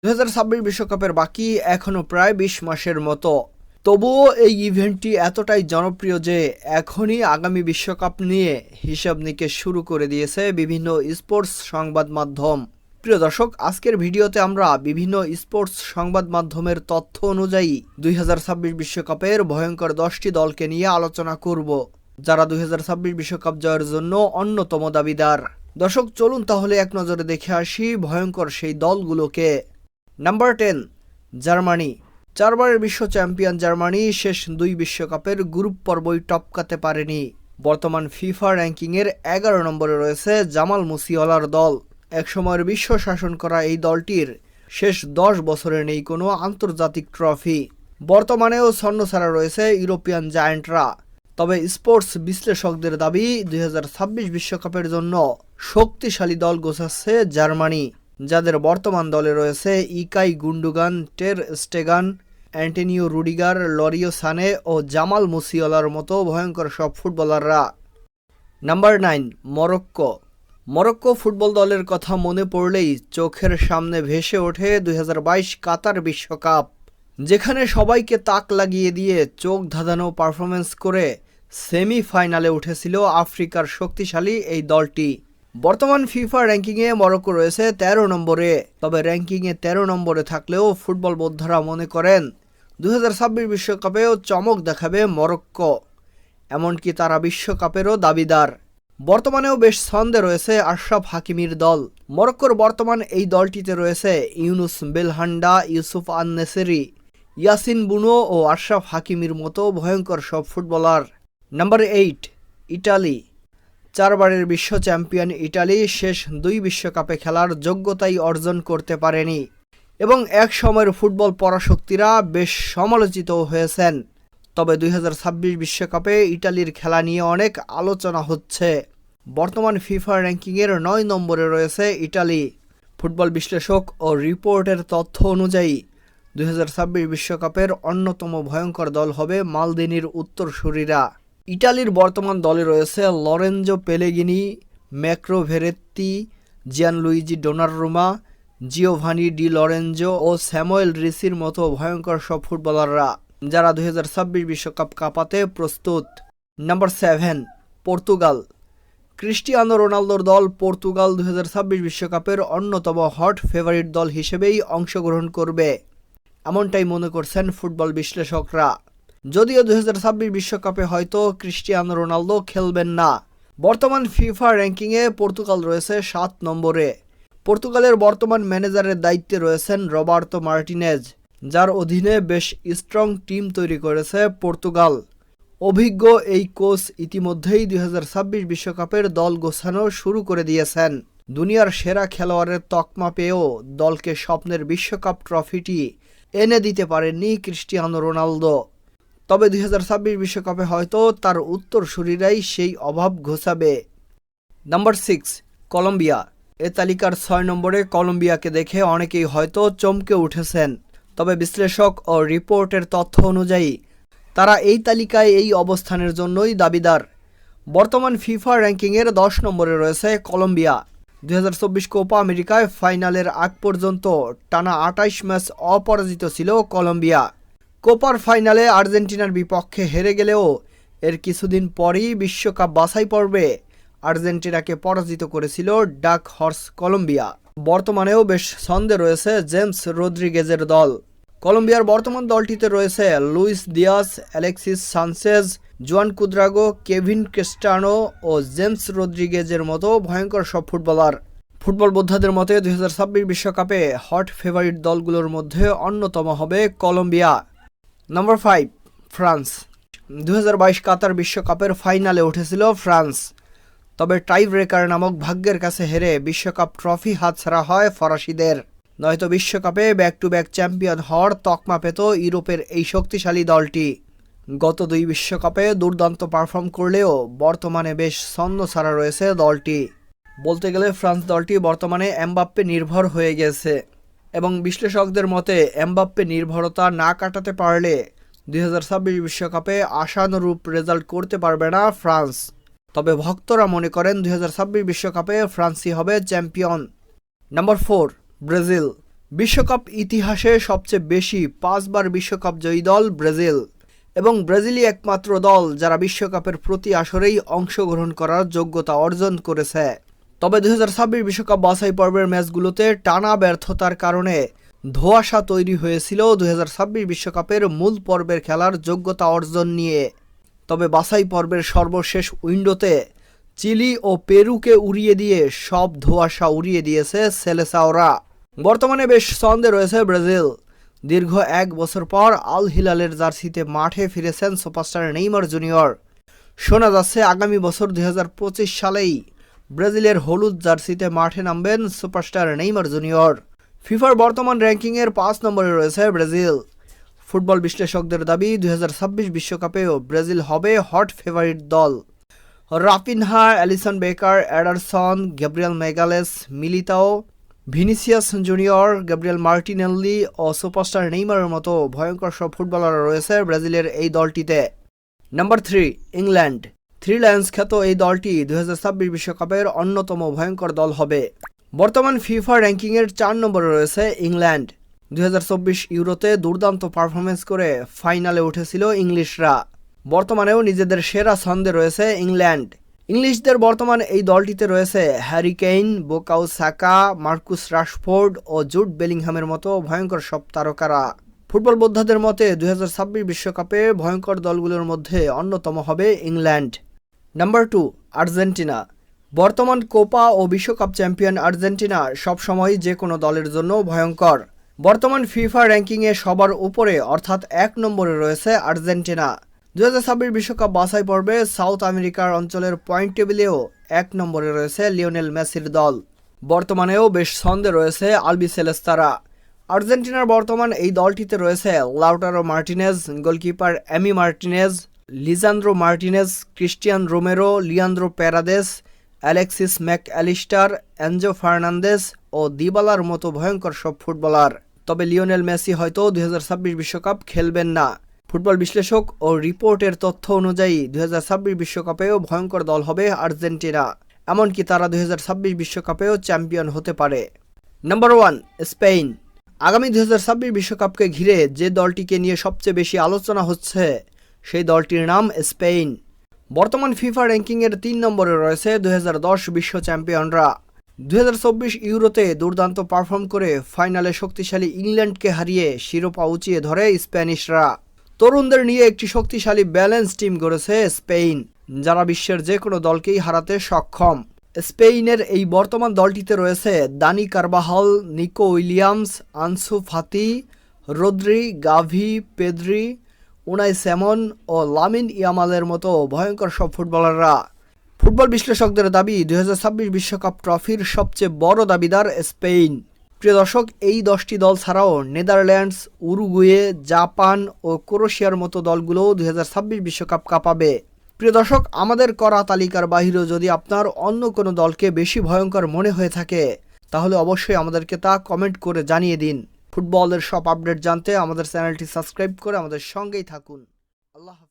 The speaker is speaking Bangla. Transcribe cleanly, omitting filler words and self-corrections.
2026 বিশ্বকাপের বাকি এখনও প্রায় 20 মাসের মতো। তবুও এই ইভেন্টটি এতটাই জনপ্রিয় যে এখনই আগামী বিশ্বকাপ নিয়ে হিসাব নিকেশ শুরু করে দিয়েছে বিভিন্ন স্পোর্টস সংবাদ মাধ্যম। প্রিয় দর্শক, আজকের ভিডিওতে আমরা বিভিন্ন স্পোর্টস সংবাদ মাধ্যমের তথ্য অনুযায়ী 2026 বিশ্বকাপের ভয়ঙ্কর 10টি দলকে নিয়ে আলোচনা করব, যারা 2026 বিশ্বকাপ জয়ের জন্য অন্যতম দাবিদার। দর্শক, চলুন তাহলে এক নজরে দেখে আসি ভয়ঙ্কর সেই দলগুলোকে। Number 10, Germany. 4 বারের বিশ্ব চ্যাম্পিয়ন জার্মানি শেষ 2 বিশ্বকাপের গ্রুপ পর্বই টপকাতে পারেনি। বর্তমান ফিফা র্যাঙ্কিংয়ের 11 নম্বরে রয়েছে জামাল মুসিওয়ালার দল। একসময়ের বিশ্ব শাসন করা এই দলটির শেষ 10 বছরে নেই কোনো আন্তর্জাতিক ট্রফি। বর্তমানেও ছন্নছাড়া রয়েছে ইউরোপিয়ান জায়ান্টরা। তবে স্পোর্টস বিশ্লেষকদের দাবি 2026 বিশ্বকাপের জন্য শক্তিশালী দল গোছাচ্ছে জার্মানি, যাদের বর্তমান দলে রয়েছে ইকাই গুন্ডুগান, টের স্টেগান, অ্যান্টনিও রুডিগার, লরিও সানে ও জামাল মুসিওয়ালার মতো ভয়ঙ্কর সব ফুটবলাররা। Number 9, Morocco. মরক্কো ফুটবল দলের কথা মনে পড়লেই চোখের সামনে ভেসে ওঠে 2022 কাতার বিশ্বকাপ, যেখানে সবাইকে তাক লাগিয়ে দিয়ে চোখ ধাঁধানো পারফরমেন্স করে সেমিফাইনালে উঠেছিল আফ্রিকার শক্তিশালী এই দলটি। বর্তমান ফিফা র্যাঙ্কিংয়ে মরক্কো রয়েছে 13 নম্বরে। তবে র্যাঙ্কিংয়ে 13 নম্বরে থাকলেও ফুটবল বোদ্ধারা মনে করেন 2026 বিশ্বকাপেও চমক দেখাবে মরক্কো, এমনকি তারা বিশ্বকাপেরও দাবিদার। বর্তমানেও বেশ ছন্দে রয়েছে আশরাফ হাকিমির দল। মরক্কোর বর্তমান এই দলটিতে রয়েছে ইউনুস বেলহান্ডা, ইউসুফ আন-নেসেরি, ইয়াসিন বুনো ও আশরাফ হাকিমির মতো ভয়ঙ্কর সব ফুটবলার। Number 8, Italy. 4 বারের বিশ্ব চ্যাম্পিয়ন ইটালি শেষ 2 বিশ্বকাপে খেলার যোগ্যতাই অর্জন করতে পারেনি এবং এক সময়ের ফুটবল পরাশক্তিরা বেশ সমালোচিত হয়েছেন। তবে 2026 বিশ্বকাপে ইটালির খেলা নিয়ে অনেক আলোচনা হচ্ছে। বর্তমান ফিফা র্যাঙ্কিংয়ের 9 নম্বরে রয়েছে ইটালি। ফুটবল বিশ্লেষক ও রিপোর্টের তথ্য অনুযায়ী 2026 বিশ্বকাপের অন্যতম ভয়ঙ্কর দল হবে মালদিনির উত্তরসূরিরা। ইটালির বর্তমান দলে রয়েছে লরেঞ্জো পেলেগিনি, ম্যাক্রো Verratti, Gianluigi Donnarumma, Giovanni Di Lorenzo ও স্যামুয়েল রিসির মতো ভয়ঙ্কর সব ফুটবলাররা, যারা 2026 বিশ্বকাপ কাঁপাতে প্রস্তুত। Number 7, Portugal. ক্রিস্টিয়ানো রোনালদোর দল পর্তুগাল 2026 বিশ্বকাপের অন্যতম হট ফেভারিট দল হিসেবেই অংশগ্রহণ করবে, এমনটাই মনে করছেন ফুটবল বিশ্লেষকরা। যদিও 2026 বিশ্বকাপে হয়তো ক্রিস্টিয়ানো রোনালদো খেলবেন না। বর্তমান ফিফা র্যাঙ্কিংয়ে পর্তুগাল রয়েছে 7 নম্বরে। পর্তুগালের বর্তমান ম্যানেজারের দায়িত্বে রয়েছেন রবার্তো মার্টিনেজ, যার অধীনে বেশ স্ট্রং টিম তৈরি করেছে পর্তুগাল। অভিজ্ঞ এই কোচ ইতিমধ্যেই 2026 বিশ্বকাপের দল গোছানো শুরু করে দিয়েছেন। দুনিয়ার সেরা খেলোয়াড়ের তকমা পেয়েও দলকে স্বপ্নের বিশ্বকাপ ট্রফিটি এনে দিতে পারেননি ক্রিস্টিয়ানো রোনালদো। তবে 2026 বিশ্বকাপে হয়তো তার উত্তরসূরিরাই সেই অভাব ঘোচাবে। Number 6, Colombia. এ তালিকার 6 নম্বরে কলম্বিয়াকে দেখে অনেকেই হয়তো চমকে উঠেছেন। তবে বিশ্লেষক ও রিপোর্টের তথ্য অনুযায়ী তারা এই তালিকায় এই অবস্থানের জন্যই দাবিদার। বর্তমান ফিফা র্যাঙ্কিংয়ের 10 নম্বরে রয়েছে কলম্বিয়া। 2024 কোপা আমেরিকায় ফাইনালের আগ পর্যন্ত টানা 28 ম্যাচ অপরাজিত ছিল কলম্বিয়া। কোপার ফাইনালে আর্জেন্টিনার বিপক্ষে হেরে গেলেও এর কিছুদিন পরই বিশ্বকাপ বাছাই পর্বে আর্জেন্টিনাকে পরাজিত করেছিল ডাক হর্স কলম্বিয়া। বর্তমানেও বেশ ছন্দে রয়েছে জেমস রদ্রিগেজের দল। কলম্বিয়ার বর্তমান দলটিতে রয়েছে লুইস দিয়াস, অ্যালেক্সিস সানচেজ, জুয়ান কুদ্রাগো, কেভিন ক্রিস্টানো ও জেমস রদ্রিগেজের মতো ভয়ঙ্কর সব ফুটবলার। ফুটবল বোদ্ধাদের মতে 2026 বিশ্বকাপে হট ফেভারিট দলগুলোর মধ্যে অন্যতম হবে কলম্বিয়া। Number 5, France. 2022 কাতার বিশ্বকাপের ফাইনালে উঠেছিল ফ্রান্স। তবে টাই ব্রেকার নামক ভাগ্যের কাছে হেরে বিশ্বকাপ ট্রফি হাতছাড়া হয় ফরাসিদের। নয়তো বিশ্বকাপে ব্যাক টু ব্যাক চ্যাম্পিয়ন হওয়ার তকমা পেত ইউরোপের এই শক্তিশালী দলটি। গত 2 বিশ্বকাপে দুর্দান্ত পারফর্ম করলেও বর্তমানে বেশ ছন্নছাড়া রয়েছে দলটি। বলতে গেলে ফ্রান্স দলটি বর্তমানে এমবাপ্পে নির্ভর হয়ে গেছে এবং বিশ্লেষকদের মতে এমবাপ্পে নির্ভরতা না কাটাতে পারলে 2026 বিশ্বকাপে আশানুরূপ রেজাল্ট করতে পারবে না ফ্রান্স। তবে ভক্তরা মনে করেন 2026 বিশ্বকাপে ফ্রান্সই হবে চ্যাম্পিয়ন। Number 4, Brazil. বিশ্বকাপ ইতিহাসে সবচেয়ে বেশি 5 বার বিশ্বকাপ জয়ী দল ব্রাজিল এবং ব্রাজিলই একমাত্র দল যারা বিশ্বকাপের প্রতি আসরেই অংশগ্রহণ করার যোগ্যতা অর্জন করেছে। তবে 2026 বিশ্বকাপ বাছাই পর্বের ম্যাচগুলোতে টানা ব্যর্থতার কারণে ধোঁয়াশা তৈরি হয়েছিল 2026 বিশ্বকাপের মূল পর্বের খেলার যোগ্যতা অর্জন নিয়ে। তবে বাছাই পর্বের সর্বশেষ উইন্ডোতে চিলি ও পেরুকে উড়িয়ে দিয়ে সব ধোঁয়াশা উড়িয়ে দিয়েছে সেলেসাওরা। বর্তমানে বেশ ছন্দে রয়েছে ব্রাজিল। দীর্ঘ 1 বছর পর আল হিলালের জার্সিতে মাঠে ফিরেছেন সুপারস্টার নেইমার জুনিয়র। শোনা যাচ্ছে আগামী বছর 2025 সালেই ব্রাজিলের হলুদ জার্সিতে মাঠে নামবেন সুপারস্টার নেইমার জুনিয়র। ফিফার বর্তমান র্যাঙ্কিংয়ের 5 নম্বরে রয়েছে ব্রাজিল। ফুটবল বিশ্লেষকদের দাবি 2026 বিশ্বকাপেও ব্রাজিল হবে হট ফেভারিট দল। Raphinha, Alisson Becker, Ederson, Gabriel Magalhaes, Militao, Vinicius Junior, Gabriel Martinelli ও সুপারস্টার নেইমারের মতো ভয়ঙ্কর সব ফুটবলাররা রয়েছে ব্রাজিলের এই দলটিতে। Number 3, England. 3 লায়ন্স খ্যাত এই দলটি 2026 বিশ্বকাপের অন্যতম ভয়ঙ্কর দল হবে। বর্তমান ফিফা র্যাঙ্কিংয়ের 4 নম্বরে রয়েছে ইংল্যান্ড। 2024 ইউরোতে দুর্দান্ত পারফরমেন্স করে ফাইনালে উঠেছিল ইংলিশরা। বর্তমানেও নিজেদের সেরা ছন্দে রয়েছে ইংল্যান্ড। ইংলিশদের বর্তমান এই দলটিতে রয়েছে Harry Kane, Bukayo Saka, Marcus Rashford ও জুড বেলিংহামের মতো ভয়ঙ্কর সব তারকারা। ফুটবল বোদ্ধাদের মতে 2026 বিশ্বকাপে ভয়ঙ্কর দলগুলোর মধ্যে অন্যতম হবে ইংল্যান্ড। Number 2, Argentina. বর্তমান কোপা ও বিশ্বকাপ চ্যাম্পিয়ন আর্জেন্টিনা সবসময় যে কোনো দলের জন্য ভয়ঙ্কর। বর্তমান ফিফা র্যাঙ্কিংয়ে সবার উপরে অর্থাৎ 1 নম্বরে রয়েছে আর্জেন্টিনা। 2026 বিশ্বকাপ বাছাই পর্বে সাউথ আমেরিকার অঞ্চলের পয়েন্ট টেবিলেও 1 নম্বরে রয়েছে লিওনেল মেসির দল। বর্তমানেও বেশ ছন্দে রয়েছে আলবিসেলেস্তারা। আর্জেন্টিনার বর্তমান এই দলটিতে রয়েছে Lautaro Martinez, goalkeeper Emi Martinez, Lisandro Martinez, Cristian Romero, Leandro Paredes, Alexis Mac Allister, Enzo Fernandez ও দিবালার মতো ভয়ঙ্কর সব ফুটবলার। তবে লিওনেল মেসি হয়তো 2026 বিশ্বকাপ খেলবেন না। ফুটবল বিশ্লেষক ও রিপোর্টের তথ্য অনুযায়ী 2026 বিশ্বকাপেও ভয়ঙ্কর দল হবে আর্জেন্টিনা। এমনকি তারা 2026 বিশ্বকাপেও চ্যাম্পিয়ন হতে পারে। Number 1, Spain. আগামী 2026 বিশ্বকাপকে ঘিরে যে দলটিকে নিয়ে সবচেয়ে বেশি আলোচনা হচ্ছে সেই দলটির নাম স্পেন। বর্তমান ফিফা র্যাঙ্কিংয়ের 3 নম্বরে রয়েছে 2010 বিশ্ব চ্যাম্পিয়নরা। 2024 ইউরোতে দুর্দান্ত পারফর্ম করে ফাইনালে শক্তিশালী ইংল্যান্ডকে হারিয়ে শিরোপা উঁচিয়ে ধরে স্প্যানিশরা। তরুণদের নিয়ে একটি শক্তিশালী ব্যালেন্স টিম গড়েছে স্পেন, যারা বিশ্বের যে কোনো দলকেই হারাতে সক্ষম। স্পেনের এই বর্তমান দলটিতে রয়েছে দানি Carvajal, Nico Williams, Ansu Fati, Rodri, গাভি, পেদ্রি, উনাই স্যামন ও লামিন ইয়ামালের মতো ভয়ঙ্কর সব ফুটবলাররা। ফুটবল বিশ্লেষকদের দাবি 2026 বিশ্বকাপ ট্রফির সবচেয়ে বড় দাবিদার স্পেন। প্রিয় দর্শক, এই 10টি দল ছাড়াও নেদারল্যান্ডস, উরুগুয়ে, জাপান ও ক্রোয়েশিয়ার মতো দলগুলোও 2026 বিশ্বকাপ কাঁপাবে। প্রিয় দর্শক, আমাদের করা তালিকার বাইরেও যদি আপনার অন্য কোনো দলকে বেশি ভয়ঙ্কর মনে হয়ে থাকে তাহলে অবশ্যই আমাদেরকে তা কমেন্ট করে জানিয়ে দিন। ফুটবলের সব আপডেট জানতে আমাদের চ্যানেলটি সাবস্ক্রাইব করে আমাদের সঙ্গেই থাকুন। আল্লাহ হাফেজ।